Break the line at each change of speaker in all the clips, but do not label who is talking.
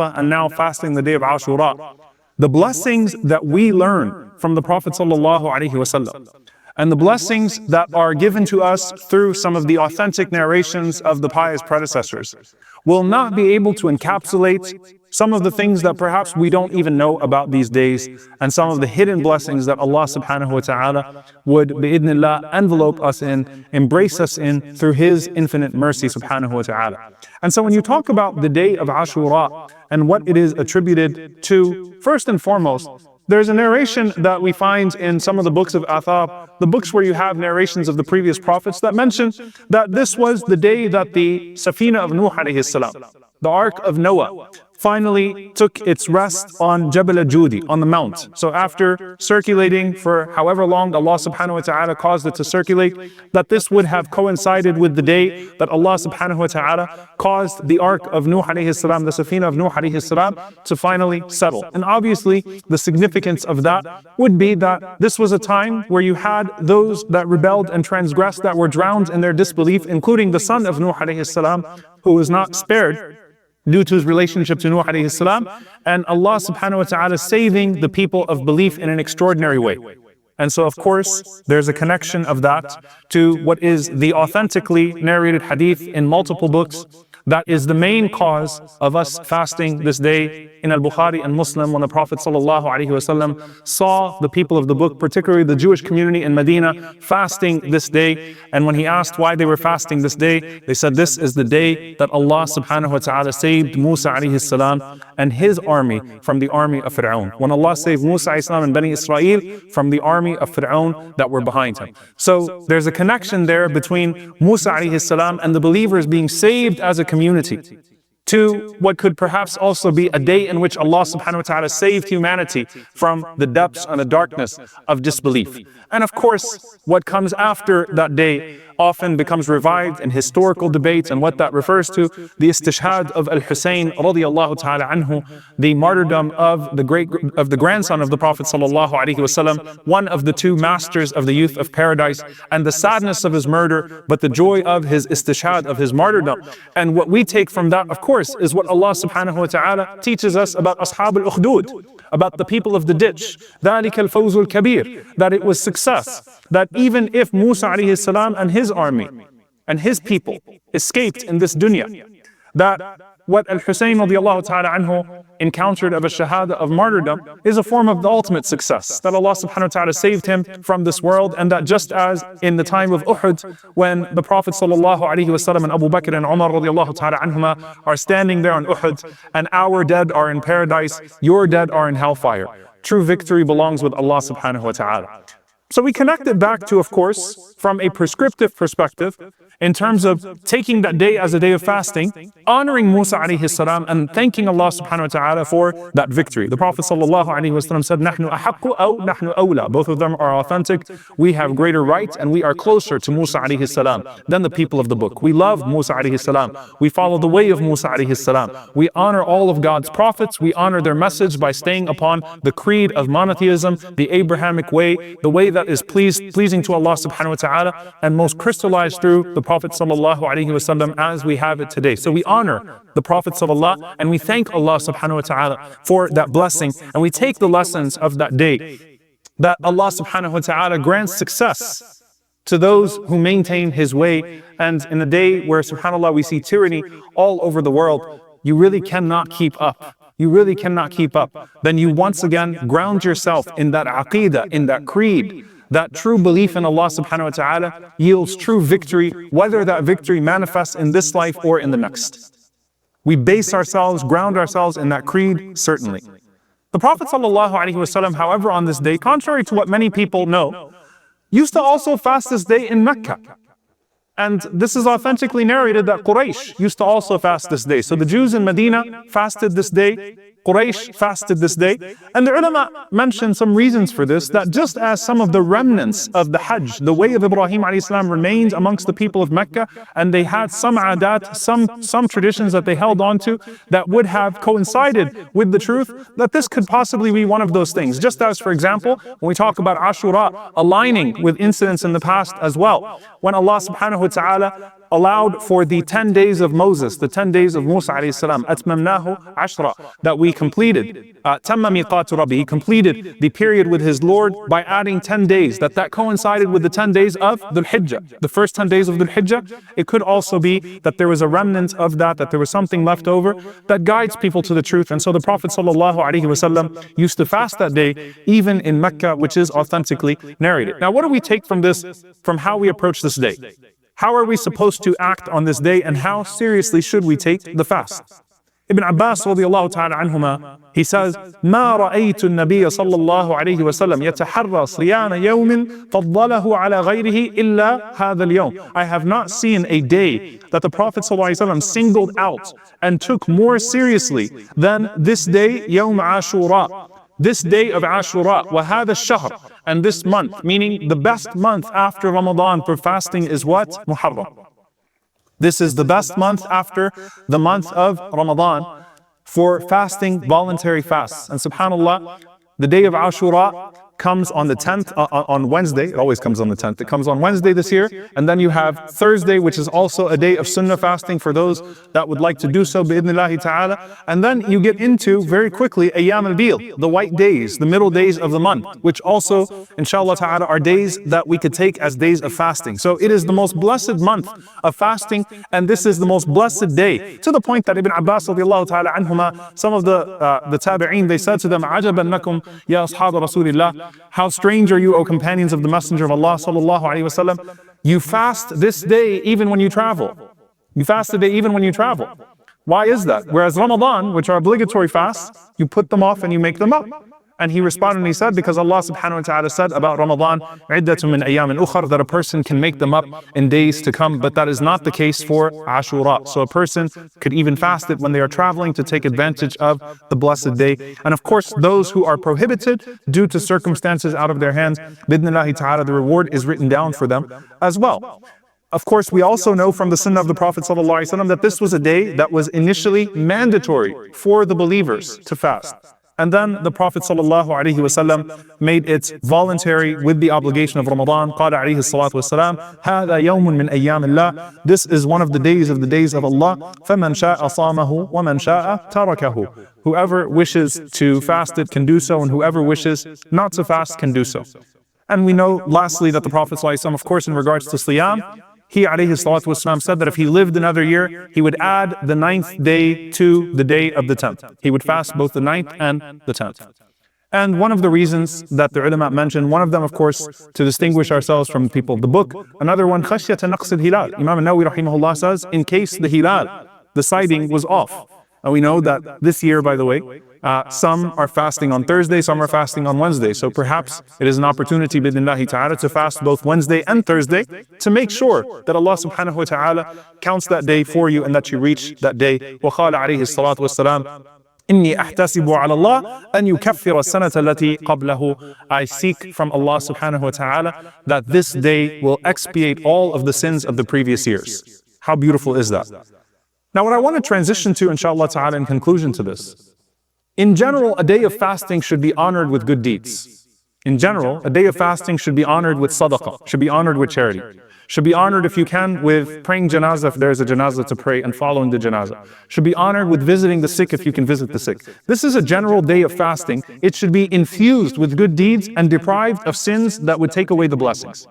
and now fasting the day of Ashura. The blessings that we learn from the Prophet ﷺ, and the blessings that are given to us through some of the authentic narrations of the pious predecessors will not be able to encapsulate some of the things that perhaps we don't even know about these days, and some of the hidden blessings that Allah subhanahu wa ta'ala would bi'idhnillah envelope us in, embrace us in through His infinite mercy subhanahu wa ta'ala. And so when you talk about the day of Ashura and what it is attributed to, first and foremost, there's a narration that we find in some of the books of Athar, the books where you have narrations of the previous prophets that mention that this was the day that the Safina of Nuh alayhi salam, the Ark of Noah, finally took its rest on Jabal al-Judi, on the mount. So after circulating for however long Allah subhanahu wa ta'ala caused it to circulate, that this would have coincided with the day that Allah subhanahu wa ta'ala caused the Ark of Nuh alayhi salam, the Safina of Nuh alayhi salam, to finally settle. And obviously the significance of that would be that this was a time where you had those that rebelled and transgressed that were drowned in their disbelief, including the son of Nuh alayhi salam, who was not spared due to his relationship to Nuh alayhi salam, and Allah subhanahu wa ta'ala saving the people of belief in an extraordinary way. And so of course, there's a connection of that to what is the authentically narrated hadith in multiple books that is the main cause of us fasting this day. In Al-Bukhari and Muslim, when the Prophet ﷺ saw the people of the book, particularly the Jewish community in Medina, fasting this day, and when he asked why they were fasting this day, they said this is the day that Allah subhanahu wa ta'ala saved Musa alayhi salam and his army from the army of Fir'aun. When Allah saved Musa alayhi salam and Bani Israel from the army of Fir'aun that were behind him. So there's a connection there between Musa alayhi salam and the believers being saved as a community, to what could perhaps also be a day in which Allah subhanahu wa ta'ala saved humanity from the depths and the darkness of disbelief. And of course, what comes after that day often becomes revived in historical debates, and what that refers to, the istishhad of Al-Hussein radiyallahu ta'ala anhu, the martyrdom of the grandson of the Prophet sallallahu alaihi wasallam, one of the two masters of the youth of paradise, and the sadness of his murder, but the joy of his istishhad, of his martyrdom. And what we take from that, of course, is what Allah subhanahu wa ta'ala teaches us about Ashab al-Ukhdud, about the people of the ditch, ذَلِكَ الْفَوْزُ الْكَبِيرُ, that it was success, that even if Musa alayhi salam and his army and his people escaped in this dunya, that what Al-Hussein radiallahu ta'ala anhu encountered of a shahada of martyrdom is a form of the ultimate success, that Allah subhanahu wa ta'ala saved him from this world, and that just as in the time of Uhud, when the Prophet sallallahu alaihi wasallam and Abu Bakr and Umar radiallahu ta'ala anhuma are standing there on Uhud, and our dead are in paradise, your dead are in hellfire. True victory belongs with Allah subhanahu wa ta'ala. So we connect it back to, of course, from a prescriptive perspective, in terms of taking that day as a day of fasting, honoring Musa alayhi salam and thanking Allah subhanahu wa ta'ala for that victory. The Prophet sallallahu alaihi wasallam said, "Nahnu ahaqqu aw nahnu awla." Both of them are authentic. We have greater rights and we are closer to Musa alayhi salam than the people of the book. We love Musa alayhi salam. We follow the way of Musa alayhi salam. We honor all of God's prophets. We honor their message by staying upon the creed of monotheism, the Abrahamic way, the way that is pleasing to Allah subhanahu wa ta'ala, and most crystallized through the Prophet sallallahu alaihi wasallam as we have it today. So we honor the Prophet sallallahu, and we thank Allah subhanahu wa ta'ala for that blessing, and we take the lessons of that day, that Allah subhanahu wa ta'ala grants success to those who maintain His way. And in a day where, subhanAllah, we see tyranny all over the world, you really cannot keep up. You really cannot keep up. Then you once again ground yourself in that aqeedah, in that creed. That true belief in Allah subhanahu wa ta'ala yields true victory, whether that victory manifests in this life or in the next. We base ourselves, ground ourselves in that creed, certainly. The Prophet sallallahu alaihi wasallam, however, on this day, contrary to what many people know, used to also fast this day in Mecca. And this is authentically narrated that Quraysh used to also fast this day. So the Jews in Medina fasted this day, Quraysh fasted this day. And the ulama mentioned some reasons for this, that just as some of the remnants of the Hajj, the way of Ibrahim alayhi salam, remained amongst the people of Mecca, and they had some adat, some traditions that they held on to that would have coincided with the truth, that this could possibly be one of those things. Just as, for example, when we talk about Ashura, aligning with incidents in the past as well, when Allah subhanahu wa ta'ala allowed for the 10 days of Moses, the 10 days of Musa alayhi salam, أتممناه عشرة, that we completed. تم ميقات ربي, he completed the period with his Lord by adding 10 days, that coincided with the 10 days of Dhul Hijjah, the first 10 days of Dhul Hijjah. It could also be that there was a remnant of that there was something left over that guides people to the truth. And so the Prophet ﷺ used to fast that day, even in Mecca, which is authentically narrated. Now, what do we take from this, from how we approach this day? How are we supposed to act on this day, and how seriously should we take the fast? Ibn Abbas radiallahu ta'ala anhuma, he says, ما رأيت النبي صلى الله عليه وسلم يتحرى صيام يوم فضله على غيره إلا هذا اليوم. I have not seen a day that the Prophet ﷺ singled out and took more seriously than this day, يوم عاشوراء. This day of Ashura, وهذا الشهر, and this month, meaning the best month after Ramadan for fasting is what? Muharram. This is the best month after the month of Ramadan for fasting, voluntary fasts. And subhanAllah, the day of Ashura comes on the 10th, on Wednesday. It always comes on the 10th. It comes on Wednesday this year. And then you have Thursday, which is also a day of sunnah fasting for those that would like to do so, bi'idhnillahi ta'ala. And then you get into, very quickly, Ayyam al-Bil, the white days, the middle days of the month, which also, inshallah ta'ala, are days that we could take as days of fasting. So it is the most blessed month of fasting, and this is the most blessed day. To the point that Ibn Abbas radiallahu ta'ala anhuma, some of the tabi'een, they said to them, عَجَبًا لَكُمْ يَا أَصْحَابَ رَسُولِ اللَّهِ. How strange are you, O companions of the Messenger of Allah sallallahu alaihi wasallam? You fast this day even when you travel. You fast the day even when you travel. Why is that? Whereas Ramadan, which are obligatory fasts, you put them off and you make them up. And he responded and he said, because Allah subhanahu wa ta'ala said about Ramadan, عِدَّةٌ مِّنْ أَيَّامٍ أُخَرٍ, that a person can make them up in days to come, but that is not the case for Ashura. So a person could even fast it when they are traveling to take advantage of the blessed day. And of course, those who are prohibited due to circumstances out of their hands, bidnillahi ta'ala, the reward is written down for them as well. Of course, we also know from the sunnah of the Prophet ﷺ that this was a day that was initially mandatory for the believers to fast. And then the Prophet ﷺ made it voluntary with the obligation of Ramadan. قال عليه الصلاة والسلام هذا يوم من أيام الله. This is one of the days of Allah. فمن شاء صامه ومن شاء تركه. Whoever wishes to fast it can do so, and whoever wishes not to fast can do so. And we know lastly that the Prophet ﷺ, of course, in regards to Siyam, he alayhi salatu wasalam said that if he lived another year, he would add the 9th day to the day of the 10th. He would fast both the 9th and the 10th. And one of the reasons that the ulama mentioned, one of them, of course, to distinguish ourselves from people of the book. Another one, khashyata naqs al-hilal. Imam al-Nawawi rahimahullah says, in case the hilal, the sighting was off. And we know that this year, by the way, some are fasting on Thursday, some are fasting on Wednesday. So perhaps it is an opportunity, bidnillahi ta'ala, to fast both Wednesday and Thursday to make sure that Allah subhanahu wa ta'ala counts that day for you and that you reach that day. وَقَالَ عَلَيْهِ الصَّلَاةُ وَالسَّلَامُ إِنِّي أَحْتَسِبُ عَلَى اللَّهِ أَنْ يُكَفِّرَ السَّنَةَ الَّتِي قَبْلَهُ. I seek from Allah subhanahu wa ta'ala that this day will expiate all of the sins of the previous years. How beautiful is that? Now what I want to transition to, inshallah ta'ala, in conclusion to this. In general, a day of fasting should be honored with good deeds. In general, a day of fasting should be honored with sadaqah, should be honored with charity. Should be honored, if you can, with praying janazah if there is a janazah to pray and following the janazah. Should be honored with visiting the sick if you can visit the sick. This is a general day of fasting. It should be infused with good deeds and deprived of sins that would take away the blessings.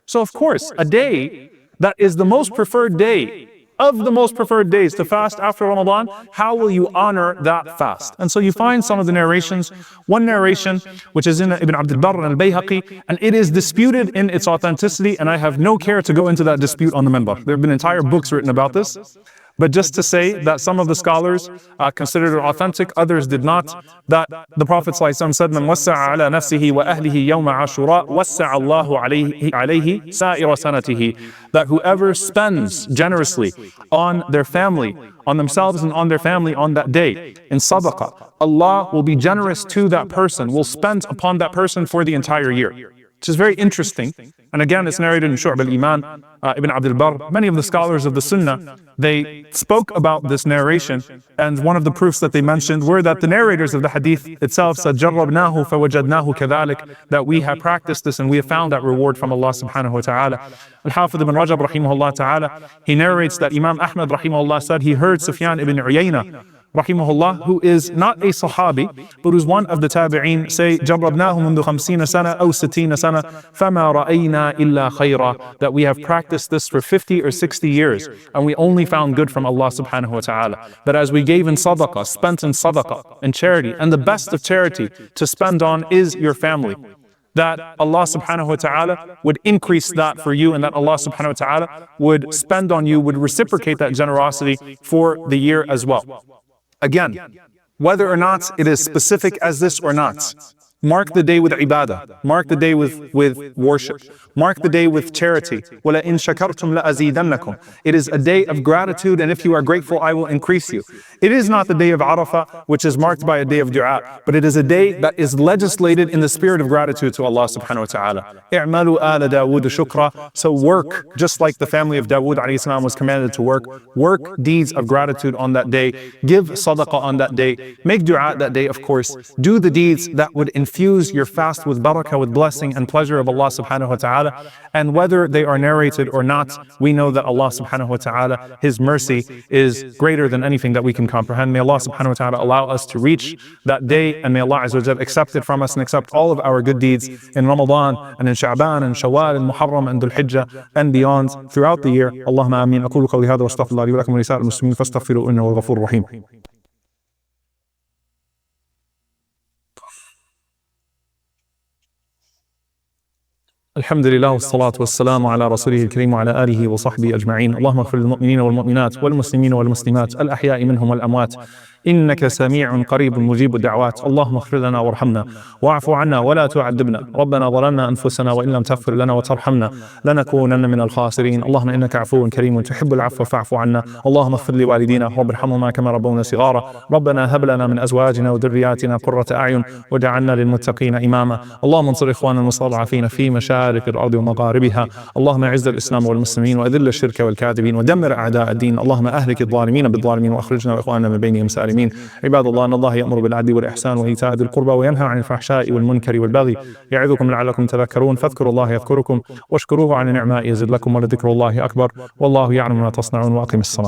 So of course, a day that is the most preferred day of the most preferred days to fast after Ramadan, how will you honor that fast? And so you find some of the narrations. One narration, which is in Ibn Abd al-Barr and al-Bayhaqi, and it is disputed in its authenticity, and I have no care to go into that dispute on the minbar. There have been entire books written about this. But just to say that some of the scholars considered it authentic, others did not, that the Prophet ﷺ said, مَنْ وَسَّعَ عَلَى نَفْسِهِ وَأَهْلِهِ يَوْمَ عَاشُورَا وَسَّعَ اللَّهُ عَلَيْهِ سَائِرَ سَنَتِهِ. That whoever spends generously on their family, on themselves and on their family on that day, in sadaqah, Allah will be generous to that person, will spend upon that person for the entire year. which is very interesting. And again, it's narrated in Shu'ab al-Iman, Ibn Abdul Barr. Many of the scholars of the Sunnah, they spoke about this narration, and one of the proofs that they mentioned were that the narrators of the hadith itself said, جَرَّبْنَاهُ فَوَجَدْنَاهُ كَذَلِكَ, that we have practiced this and we have found that reward from Allah subhanahu wa ta'ala. Al-Hafidh ibn Rajab rahimahullah ta'ala, he narrates that Imam Ahmad rahimahullah said he heard Sufyan ibn Uyayna rahimahullah, who is not a Sahabi, but who's one of the Tabi'een, say, جَرَّبْنَاهُ مُنْذُ 50 سَنَةً أو 60 سَنَةً فَمَا رَأَيْنَا إِلَّا خَيْرًا, that we have practiced this for 50 or 60 years, and we only found good from Allah subhanahu wa ta'ala. That as we gave in sadaqah, spent in sadaqah, and charity, and the best of charity to spend on is your family, that Allah subhanahu wa ta'ala would increase that for you, and that Allah subhanahu wa ta'ala would spend on you, would reciprocate that generosity for the year as well. Again, whether or not it is specific as this or not, mark the day with ibadah, mark the day with worship, mark the day with charity. وَلَئِن شَكَرْتُمْ لَأَزِيدَنَّكُمْ. It is a day of gratitude, and if you are grateful, I will increase you. It is not the day of Arafah, which is marked by a day of dua, but it is a day that is legislated in the spirit of gratitude to Allah subhanahu wa ta'ala. اِعْمَلُوا آلَ دَاوُودَ شُكْرًا. So work, just like the family of Dawood alayhi salam was commanded to work deeds of gratitude on that day, give sadaqah on that day, make dua that day, of course, do the deeds that would infuse your fast with barakah, with blessing and pleasure of Allah subhanahu wa ta'ala. And whether they are narrated or not, we know that Allah subhanahu wa ta'ala, His mercy is greater than anything that we can comprehend. May Allah subhanahu wa ta'ala allow us to reach that day, and may Allah azza wa jal accept it from us and accept all of our good deeds in Ramadan and in Sha'ban and Shawwal and Muharram and Dhul Hijjah and beyond throughout the year. Allahumma ameen. أقول قولي هذا وأستغفر الله لي ولكم ولسائر المسلمين فاستغفروه إنه هو الغفور الرحيم. الحمد لله والصلاة والسلام على رسوله الكريم وعلى آله وصحبه أجمعين. اللهم اغفر للمؤمنين والمؤمنات والمسلمين والمسلمات الأحياء منهم والأموات إنك سميع قريب مجيب الدعوات. اللهم اغفر لنا وارحمنا واعف عنا ولا تعذبنا. ربنا ظلمنا أنفسنا وإن لم تغفر لنا وترحمنا لنكونن من الخاسرين. اللهم إنك عفو كريم تحب العفو فاعف عنا. اللهم اغفر لوالدينا رب ارحمهما كما ربونا صغارا. ربنا هب لنا من أزواجنا وذرياتنا قرة أعين واجعلنا للمتقين إماما. اللهم انصر إخواننا المستضعفين في مشارق الأرض ومغاربها. اللهم أعز الإسلام والمسلمين وأذل الشرك والكاذبين ودمر أعداء الدين. اللهم أهلك الظالمين بالظالمين وأخرجنا وإخواننا من بينهم سالمين. عباد الله، أن الله يأمر بالعدل والإحسان وإيتاء ذي القربى وينهى عن الفحشاء والمنكر والبغي يعظكم لعلكم تذكرون. فاذكروا الله يذكركم واشكروه على نعمائه يزد لكم ولذكر الله أكبر والله يعلم ما تصنعون. وأقم الصلاة.